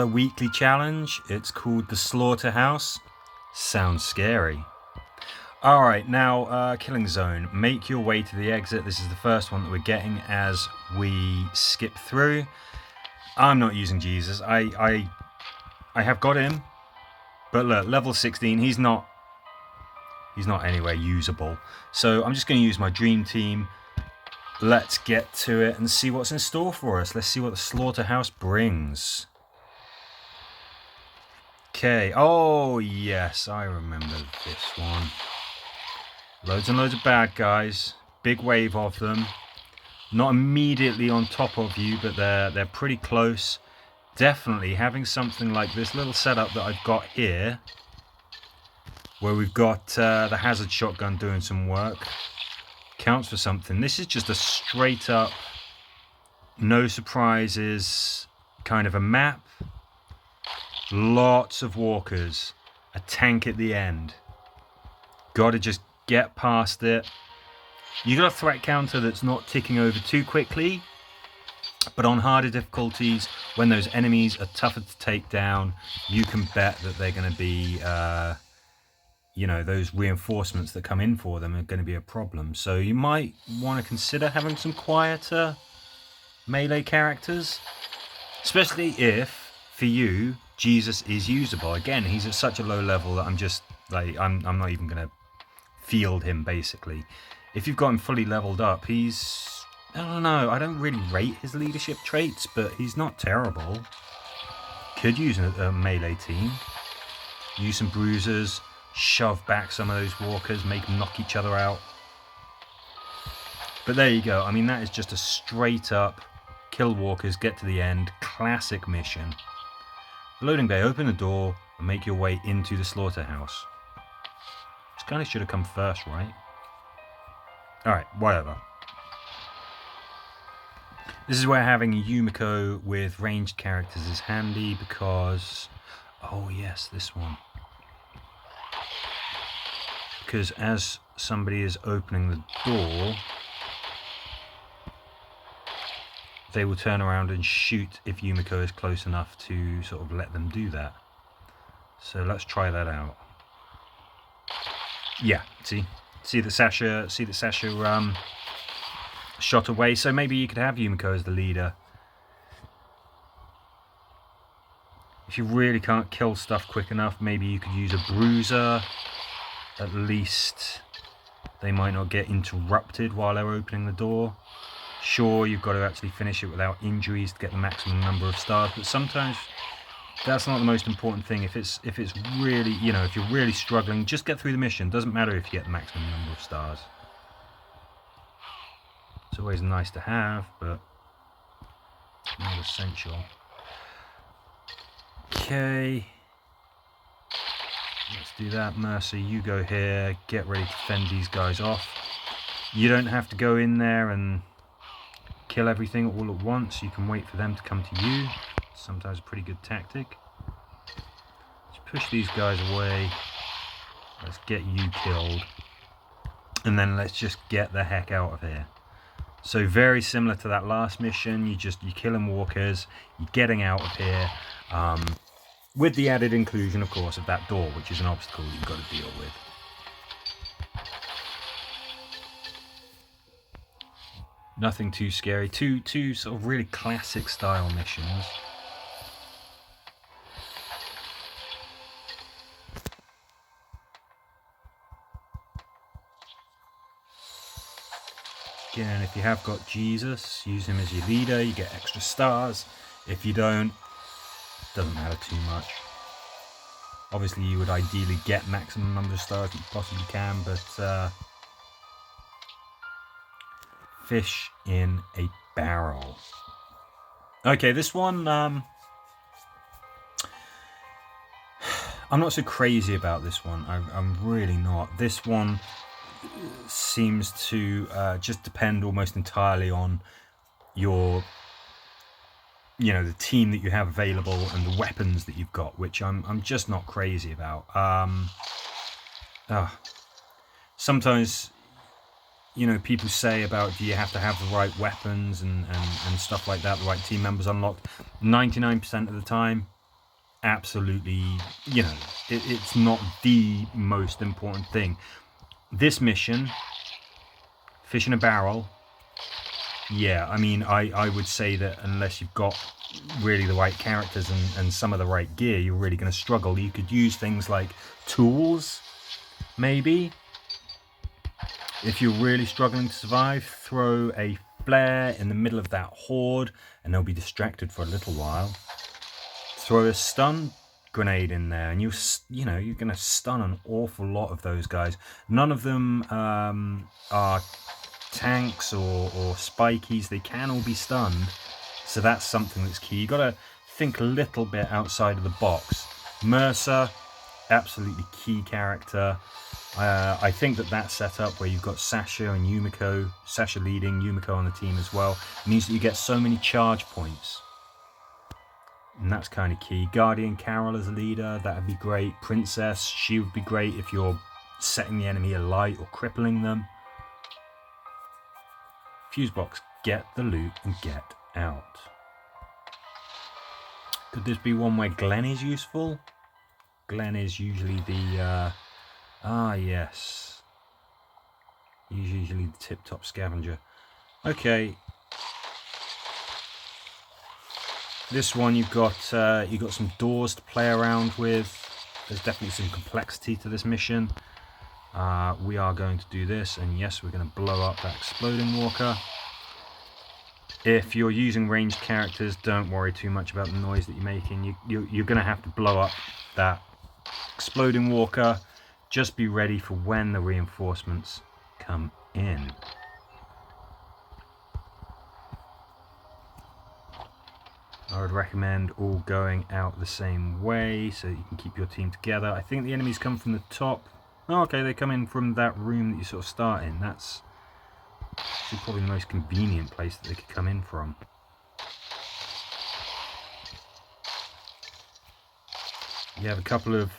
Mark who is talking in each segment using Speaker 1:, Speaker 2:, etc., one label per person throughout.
Speaker 1: a weekly challenge. It's called the Slaughterhouse. Sounds scary. Alright, now killing zone. Make your way to the exit. This is the first one that we're getting as we skip through. I'm not using Jesus. I have got him, but look, level 16, he's not anywhere usable. So I'm just going to use my dream team. Let's get to it and see what's in store for us. Let's see what the Slaughterhouse brings. Okay, oh yes, I remember this one. Loads and loads of bad guys, big wave of them. Not immediately on top of you, but they're pretty close. Definitely having something like this little setup that I've got here, where we've got the hazard shotgun doing some work, counts for something. This is just a straight up, no surprises kind of a map. Lots of walkers, a tank at the end. Gotta just get past it. You got a threat counter that's not ticking over too quickly, but on harder difficulties, when those enemies are tougher to take down, you can bet that they're going to be, you know, those reinforcements that come in for them are going to be a problem. So you might want to consider having some quieter melee characters, especially if, for you, Jesus is usable. Again, he's at such a low level that I'm just like I'm not even gonna field him. Basically, if you've got him fully leveled up, he's, I don't know, I don't really rate his leadership traits, but he's not terrible. Could use a melee team, use some bruisers, shove back some of those walkers, make them knock each other out. But there you go. I mean, that is just a straight up kill walkers, get to the end, classic mission. Loading bay, open the door and make your way into the Slaughterhouse. This kind of should have come first, right? Alright, whatever. This is where having a Yumiko with ranged characters is handy because... oh yes, this one. Because as somebody is opening the door, they will turn around and shoot if Yumiko is close enough to sort of let them do that. So let's try that out. Yeah, see that Sasha shot away. So maybe you could have Yumiko as the leader. If you really can't kill stuff quick enough, maybe you could use a bruiser. At least they might not get interrupted while they're opening the door. Sure, you've got to actually finish it without injuries to get the maximum number of stars, but sometimes that's not the most important thing. If it's really, you know, if you're really struggling, just get through the mission. Doesn't matter if you get the maximum number of stars. It's always nice to have, but not essential. Okay, let's do that. Mercy, you go here, get ready to fend these guys off. You don't have to go in there and kill everything all at once. You can wait for them to come to you. Sometimes a pretty good tactic. Let's push these guys away. Let's get you killed. And then let's just get the heck out of here. So very similar to that last mission. You're killing walkers. You're getting out of here. With the added inclusion, of course, of that door, which is an obstacle you've got to deal with. Nothing too scary. Two sort of really classic style missions. Again, if you have got Jesus, use him as your leader, you get extra stars. If you don't, doesn't matter too much. Obviously you would ideally get maximum number of stars that you possibly can, but fish in a barrel. Okay, this one, I'm not so crazy about this one. I'm really not. This one seems to just depend almost entirely on your, you know, the team that you have available and the weapons that you've got, which I'm just not crazy about. Sometimes, you know, people say about, do you have to have the right weapons and stuff like that, the right team members unlocked. 99% of the time, absolutely, you know, it's not the most important thing. This mission, fish in a barrel, yeah, I mean, I would say that unless you've got really the right characters and some of the right gear, you're really going to struggle. You could use things like tools, maybe. If you're really struggling to survive, throw a flare in the middle of that horde and they'll be distracted for a little while. Throw a stun grenade in there and you know, you're going to stun an awful lot of those guys. None of them are tanks or spikies. They can all be stunned, so that's something that's key. You got to think a little bit outside of the box. Mercer, absolutely key character. I think that setup where you've got Sasha and Yumiko, Sasha leading, Yumiko on the team as well, means that you get so many charge points, and that's kind of key. Guardian Carol as a leader, that would be great. Princess, she would be great if you're setting the enemy alight or crippling them. Fuse box, get the loot and get out. Could this be one where Glenn is useful? Glenn is usually the yes, he's usually the tip-top scavenger. Okay, this one you've got some doors to play around with. There's definitely some complexity to this mission. We are going to do this, and yes, we're going to blow up that exploding walker. If you're using ranged characters, don't worry too much about the noise that you're making. You're going to have to blow up that exploding walker. Just be ready for when the reinforcements come in. I would recommend all going out the same way so that you can keep your team together. I think the enemies come from the top. Oh, okay, they come in from that room that you sort of start in. That's probably the most convenient place that they could come in from. You have a couple of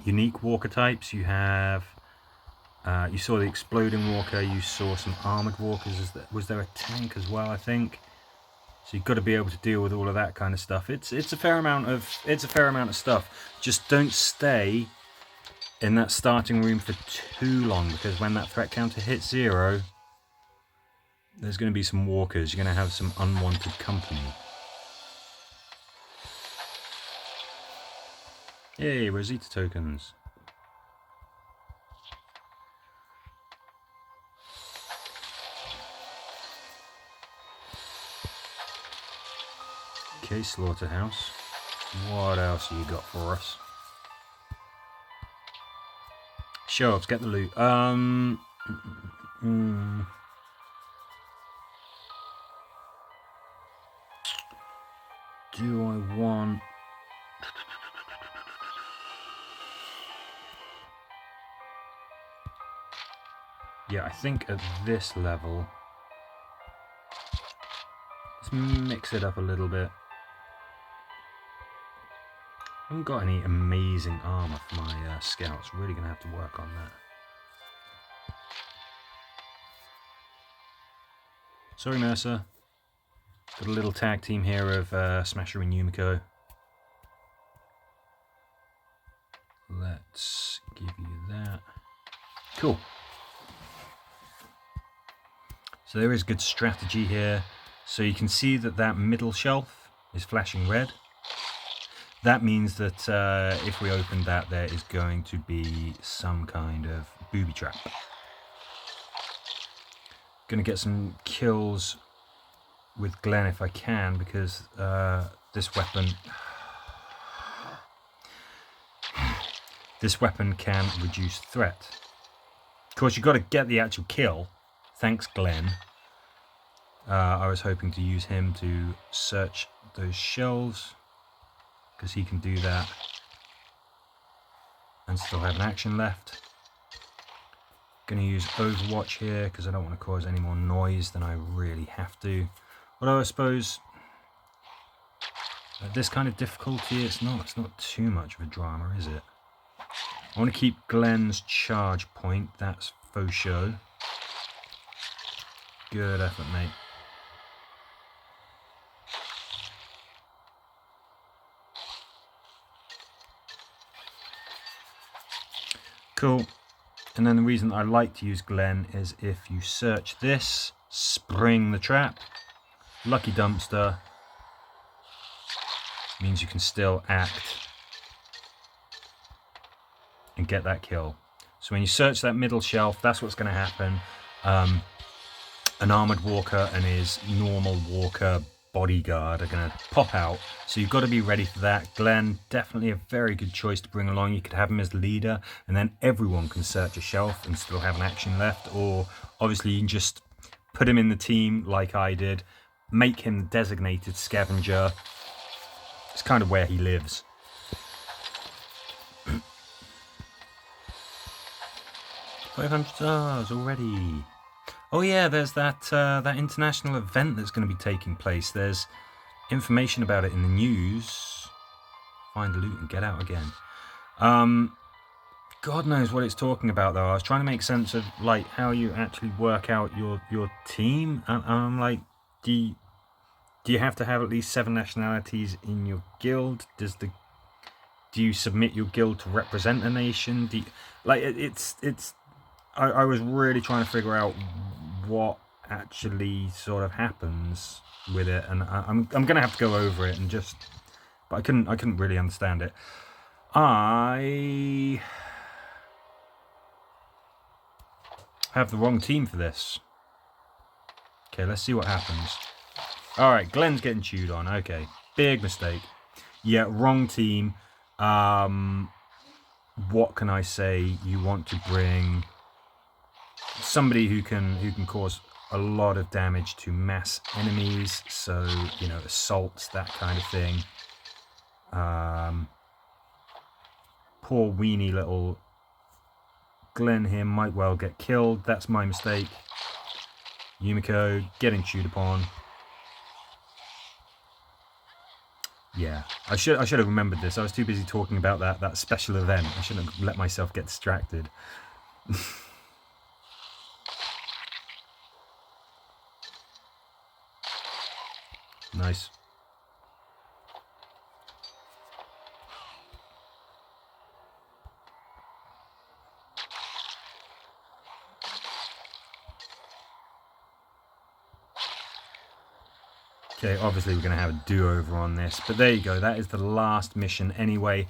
Speaker 1: unique walker types. You have, you saw the exploding walker, you saw some armored walkers. Was there a tank as well, I think? So you've got to be able to deal with all of that kind of stuff. It's a fair amount of stuff. Just don't stay in that starting room for too long, because when that threat counter hits 0, there's going to be some walkers. You're going to have some unwanted company. Yay, Rosita tokens. Okay, Slaughterhouse. What else have you got for us? Show-offs, get the loot. Do I want... Yeah, I think at this level, let's mix it up a little bit. I haven't got any amazing armor for my scouts. Really going to have to work on that. Sorry, Mercer. Got a little tag team here of Smasher and Yumiko. Let's give you that. Cool. So there is good strategy here. So you can see that middle shelf is flashing red. That means that if we open that, there is going to be some kind of booby trap. Going to get some kills with Glenn if I can, because this weapon can reduce threat. Of course, you've got to get the actual kill. Thanks, Glenn. I was hoping to use him to search those shelves, because he can do that and still have an action left. Going to use Overwatch here because I don't want to cause any more noise than I really have to. Although I suppose at this kind of difficulty it's not too much of a drama, is it? I want to keep Glenn's charge point, that's faux show. Good effort, mate. Cool. And then the reason I like to use Glenn is if you search this, spring the trap, lucky dumpster, means you can still act and get that kill. So when you search that middle shelf, that's what's going to happen. An armored walker and his normal walker bodyguard are going to pop out, so you've got to be ready for that. Glenn, definitely a very good choice to bring along. You could have him as leader, and then everyone can search a shelf and still have an action left, or obviously you can just put him in the team like I did, make him the designated scavenger. It's kind of where he lives. $500 already. Oh yeah, there's that international event that's going to be taking place. There's information about it in the news. Find loot and get out again. God knows what it's talking about though. I was trying to make sense of like how you actually work out your team. And I'm like, do you have to have at least 7 nationalities in your guild? Do you submit your guild to represent a nation? I was really trying to figure out what actually sort of happens with it, and I'm gonna have to go over it and just, but I couldn't really understand it. I have the wrong team for this. Okay, let's see what happens. All right, Glenn's getting chewed on. Okay, big mistake. Yeah, wrong team. What can I say? You want to bring somebody who can cause a lot of damage to mass enemies, so you know, assaults, that kind of thing. Poor weenie little Glenn here might well get killed. That's my mistake. Yumiko getting chewed upon. Yeah, I should have remembered this. I was too busy talking about that special event. I shouldn't have let myself get distracted. Nice. Okay, obviously we're going to have a do-over on this, but there you go. That is the last mission anyway.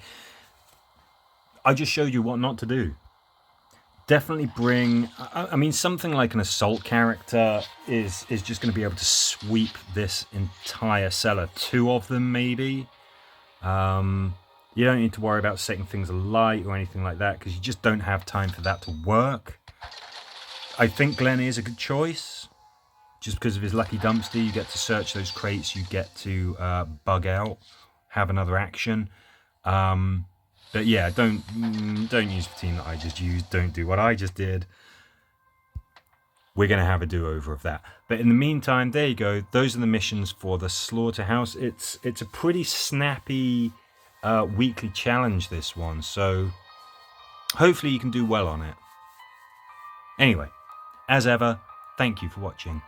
Speaker 1: I just showed you what not to do. Definitely bring, I mean, something like an assault character is just going to be able to sweep this entire cellar. 2 of them, maybe. You don't need to worry about setting things alight or anything like that, because you just don't have time for that to work. I think Glenn is a good choice. Just because of his lucky dumpster, you get to search those crates, you get to bug out, have another action. But yeah, don't use the team that I just used. Don't do what I just did. We're going to have a do-over of that. But in the meantime, there you go. Those are the missions for the Slaughterhouse. It's a pretty snappy weekly challenge, this one. So hopefully you can do well on it. Anyway, as ever, thank you for watching.